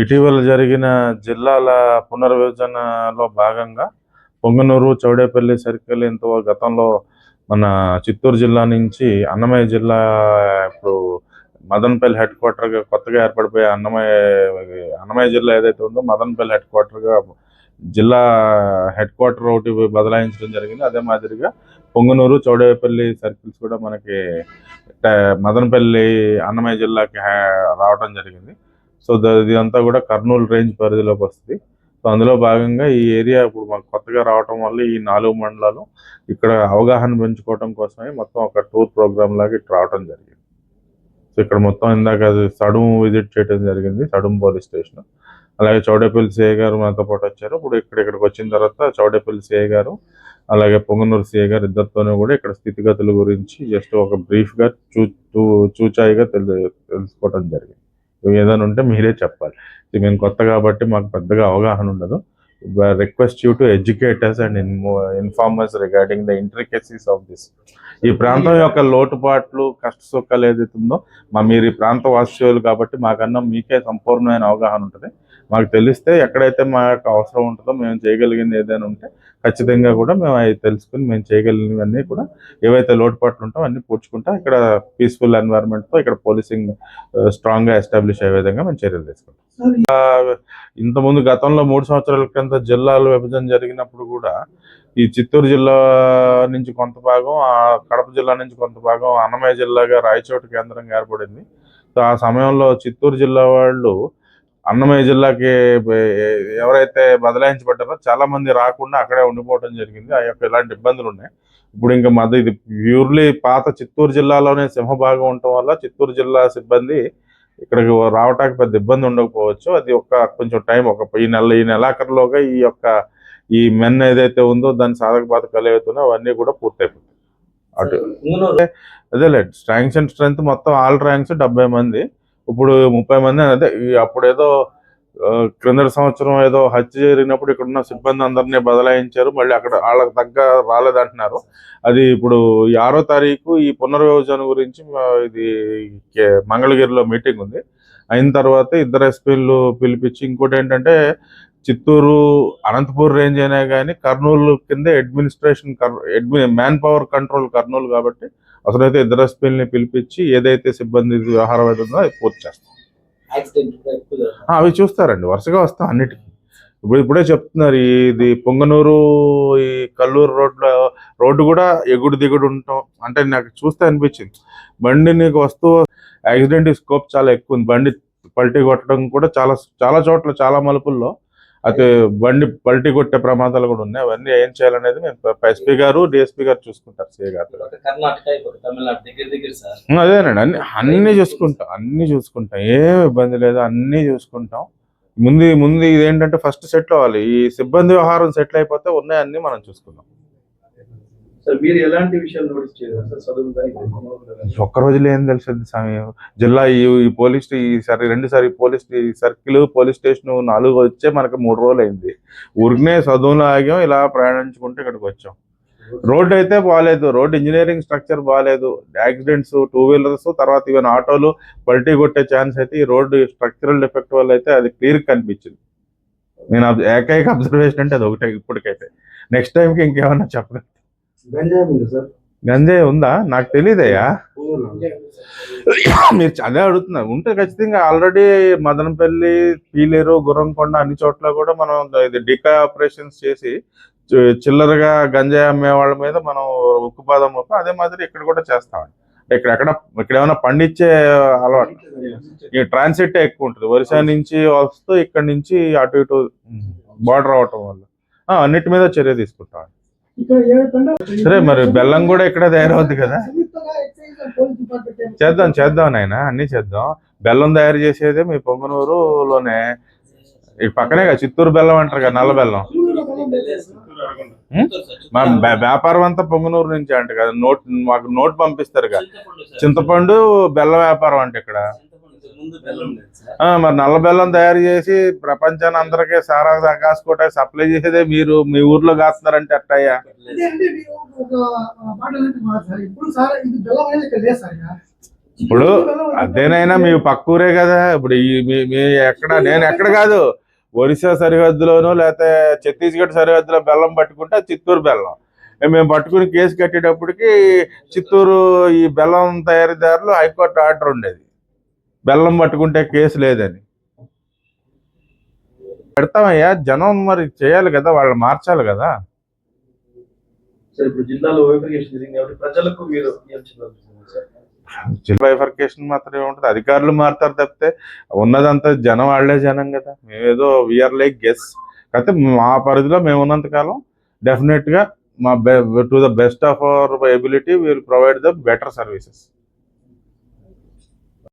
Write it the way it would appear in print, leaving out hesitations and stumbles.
ఇటీవల జరిగిన జిల్లాల పునర్విభజనలో భాగంగా పొంగనూరు, చౌడేపల్లి సర్కిల్ గతంలో మన చిత్తూరు జిల్లా నుంచి అన్నమయ్య జిల్లా ఇప్పుడు మదనపల్లి హెడ్ క్వార్టర్గా కొత్తగా ఏర్పడిపోయే అన్నమయ్య జిల్లా ఏదైతే ఉందో మదనపల్లి హెడ్ క్వార్టర్గా జిల్లా హెడ్ క్వార్టర్ ఒకటి బదలాయించడం జరిగింది. అదే మాదిరిగా పొంగనూరు, చౌడేపల్లి సర్కిల్స్ కూడా మనకి మదనపల్లి అన్నమయ్య జిల్లాకి రావడం జరిగింది. సో ఇదంతా కూడా కర్నూలు రేంజ్ పరిధిలోకి వస్తుంది. సో అందులో భాగంగా ఈ ఏరియా ఇప్పుడు మాకు కొత్తగా రావటం వల్ల ఈ 4 మండలాలు ఇక్కడ అవగాహన పెంచుకోవడం కోసమే మొత్తం ఒక టూర్ ప్రోగ్రామ్ లాగా ఇక్కడ రావడం జరిగింది. సో ఇక్కడ మొత్తం ఇందాక సడుం విజిట్ చేయడం జరిగింది, సడుం పోలీస్ స్టేషన్. అలాగే చౌడేపల్లి సిఐ గారు మనతో పాటు వచ్చారు. ఇప్పుడు ఇక్కడికి వచ్చిన తర్వాత చౌడేపల్లి సిఐ గారు అలాగే పొంగనూరు సిఐ గారు ఇద్దరితోనూ కూడా ఇక్కడ స్థితిగతుల గురించి జస్ట్ ఒక బ్రీఫ్గా చూచాయిగా తెలుసుకోవడం జరిగింది. ఏదైనా ఉంటే మీరే చెప్పాలి. మేము కొత్త కాబట్టి మాకు పెద్దగా అవగాహన ఉండదు. Request you to educate us and inform us regarding the intricacies of this. ఈ ప్రాంతం యొక్క లోటుపాట్లు, కష్ట సుఖాలు ఏదైతే ఉందో మీరు ఈ ప్రాంత వాసులు కాబట్టి మాకన్నా మీకే సంపూర్ణమైన అవగాహన ఉంటుంది. మాకు తెలిస్తే ఎక్కడైతే మా యొక్క అవసరం ఉంటుందో మేము చేయగలిగింది ఏదైనా ఉంటే ఖచ్చితంగా కూడా మేము అవి తెలుసుకుని మేము చేయగలిగినవన్నీ కూడా ఏవైతే లోటుపాట్లు ఉంటాయో అన్నీ పూడ్చుకుంటా ఇక్కడ పీస్ఫుల్ ఎన్వైరన్మెంట్తో ఇక్కడ పోలీసింగ్ స్ట్రాంగ్గా ఎస్టాబ్లిష్ అయ్యే విధంగా మేము చర్యలు తీసుకుంటాం. ఇంతకుముందు గతంలో 3 సంవత్సరాల కింద జిల్లాల విభజన జరిగినప్పుడు కూడా ఈ చిత్తూరు జిల్లా నుంచి కొంత భాగం, కడప జిల్లా నుంచి కొంత భాగం అన్నమయ్య జిల్లాగా రాయచోటి కేంద్రంగా ఏర్పడింది. సో ఆ సమయంలో చిత్తూరు జిల్లా వాళ్ళు అన్నమయ్య జిల్లాకి ఎవరైతే బదలాయించబడ్డారో చాలా మంది రాకుండా అక్కడే ఉండిపోవడం జరిగింది. ఆ యొక్క ఇలాంటి ఇబ్బందులు ఉన్నాయి. ఇప్పుడు ఇంకా ఇది ప్యూర్లీ పాత చిత్తూరు జిల్లాలోనే సింహభాగం ఉండటం వల్ల చిత్తూరు జిల్లా సిబ్బంది ఇక్కడికి రావటానికి పెద్ద ఇబ్బంది ఉండకపోవచ్చు. అది కొంచెం టైం ఈ నెలాఖరులోగా ఈ మెన్ ఏదైతే ఉందో దాని సాధక బాధకాలు ఏవైతున్నాయో అవన్నీ కూడా పూర్తయిపోతాయి. అటు అదేలే ర్యాంక్స్ అండ్ స్ట్రెంత్ మొత్తం ఆల్ ర్యాంక్స్ 70 మంది, ఇప్పుడు 30 మంది. అదే అప్పుడు ఏదో క్రిందటి సంవత్సరం ఏదో హత్య జరిగినప్పుడు ఇక్కడ ఉన్న సిబ్బంది అందరినీ బదలాయించారు, మళ్ళీ అక్కడ వాళ్ళకి తగ్గ రాలేదంటున్నారు. అది ఇప్పుడు 6వ తారీఖు ఈ పునర్విభజన గురించి ఇది మంగళగిరిలో మీటింగ్ ఉంది. అయిన తర్వాత 2 ఎస్పీలు పిలిపించి ఇంకోటి ఏంటంటే చిత్తూరు, అనంతపూర్ రేంజ్ అయినా కానీ కర్నూలు కింద మ్యాన్ పవర్ కంట్రోల్ కర్నూలు కాబట్టి అసలైతే 2 ఎస్పీలని పిలిపించి ఏదైతే సిబ్బంది వ్యవహారం అవుతుందో అది పూర్తి చేస్తాం. అవి చూస్తారండి, వరుసగా వస్తాం అన్నిటికీ. ఇప్పుడే చెప్తున్నారు ఇది పొంగనూరు ఈ కల్లూరు రోడ్డు కూడా ఎగుడు దిగుడు ఉంటాం అంటే నాకు చూస్తే అనిపించింది బండి నీకు యాక్సిడెంట్ స్కోప్ చాలా ఎక్కువ ఉంది. బండి పల్టీ కొట్టడం కూడా చాలా చోట్ల చాలా మలుపుల్లో అయితే బండి పల్టీ కొట్టే ప్రమాదాలు కూడా ఉన్నాయి. అవన్నీ ఏం చేయాలనేది మేము ఎస్పీ గారు, డిఎస్పీ గారు చూసుకుంటారు, సిఐ గారు. అదేనండి, అన్ని చూసుకుంటాం, ఏం ఇబ్బంది లేదు, అన్ని చూసుకుంటాం. ముందు ఇదేంటంటే ఫస్ట్ సెటిల్ అవ్వాలి. ఈ సిబ్బంది వ్యవహారం సెటిల్ అయిపోతే ఉన్నాయన్నీ మనం చూసుకుందాం. మీరు ఎలాంటి విషయాలు నోటీస్ చేయాలి? ఒక్క రోజులో ఏం తెలుస్తుంది సమయం జిల్లా ఈ పోలీస్ ఈసారి 2 సారి పోలీస్ సర్కిల్ పోలీస్ స్టేషన్ 4 వచ్చే మనకు 3 రోజులు అయింది. ఊరికనే చదువులో ఆగాం, ఇలా ప్రయాణించుకుంటూ ఇక్కడికి వచ్చాం. రోడ్డు అయితే బాగాలేదు, రోడ్ ఇంజనీరింగ్ స్ట్రక్చర్ బాగాలేదు, యాక్సిడెంట్స్ 2 వీలర్స్ తర్వాత ఈవెన్ ఆటోలు పల్టీ కొట్టే ఛాన్స్ అయితే ఈ రోడ్డు స్ట్రక్చరల్ డిఫెక్ట్ వల్ల అయితే అది క్లియర్ కనిపించింది. నేను ఏకైక అబ్జర్వేషన్ అంటే అది ఒకటే ఇప్పటికైతే. నెక్స్ట్ టైంకి ఇంకేమన్నా చెప్పగలను. గంజాయి ఉందా నాకు తెలియదయ్యా, మీరు అదే అడుగుతున్నారు. ఉంటే ఖచ్చితంగా ఆల్రెడీ మదనపల్లి, పీలేరు, గుర్రంకొండ అన్ని చోట్ల కూడా మనం ఇది డికా ఆపరేషన్స్ చేసి చిల్లరగా గంజాయి అమ్మే వాళ్ళ మీద మనం ఉక్కుపాదం అదే మాదిరి ఇక్కడ కూడా చేస్తామండి. ఇక్కడ ఏమైనా పండించే అలవాటు, ఈ ట్రాన్సిట్ ఎక్కువ ఉంటుంది. ఒరిస్సా నుంచి వస్తూ ఇక్కడ నుంచి అటు ఇటు బార్డర్ అవటం వల్ల అన్నిటి మీద చర్య తీసుకుంటాం. సరే, మరి బెల్లం కూడా ఇక్కడ తయారవుద్ది కదా, చేద్దాం నాయన, అన్ని చేద్దాం. బెల్లం తయారు చేసేదే మీ పొంగనూరులోనే, ఈ పక్కనే కదా చిత్తూరు బెల్లం అంటారు కదా, నల్ల బెల్లం. మా వ్యాపారం అంతా పొంగనూరు నుంచి అంట కదా, మాకు నోట్ పంపిస్తారు కదా, చింతపండు బెల్లం వ్యాపారం అంటే ఇక్కడ ముందు బెల్లం లేదు సార్. మరి నల్ల బెల్లం తయారు చేసి ప్రపంచాన్ని అందరికీ సారా కాసుకోట సప్లై చేసేదే మీరు మీ ఊర్లో కాస్తున్నారంటే ఎట్టయ్యా? అంటే అంటే మీరు ఒక మాట అనేది మాట సార్. ఇప్పుడు సార్ ఇది బెల్లం అనేది ఇక్కడ లేదు సార్. ఇప్పుడు అదేనైనా మీ పక్క ఊరే కదా. ఇప్పుడు మీ ఎక్కడ నేను ఎక్కడ కాదు, ఒరిస్సా సరిహద్దులోనూ లేకపోతే ఛత్తీస్గఢ్ సరిహద్దులో బెల్లం పట్టుకుంటే అది చిత్తూరు బెల్లం. మేము పట్టుకుని కేసు కట్టేటప్పటికి చిత్తూరు ఈ బెల్లం తయారీదారులు హైకోర్టు ఆర్డర్ ఉండేది, బెల్లం పట్టుకుంటే కేసు లేదని. పెడతామయ్యా, జనం మరి చేయాలి కదా, వాళ్ళు మార్చాలి కదా. సార్ ఇప్పుడు జిల్లాలో వైఫర్కేషన్ జరిగింది కాబట్టి ప్రజలకు మీరు ఏం చెప్పాలనుకుంటున్నారు సార్? జిల్లా బైఫర్కేషన్ మాత్రం ఏముంటుంది, అధికారులు మారుతారు తప్పితే ఉన్నదంతా జనం వాళ్లే జనం కదా. మేమేదో వీఆర్ లైక్ గెస్. కాకపోతే మా పరిధిలో మేము ఉన్నంతకాలం డెఫినెట్ గా మా to the best of our ability will provide the better services.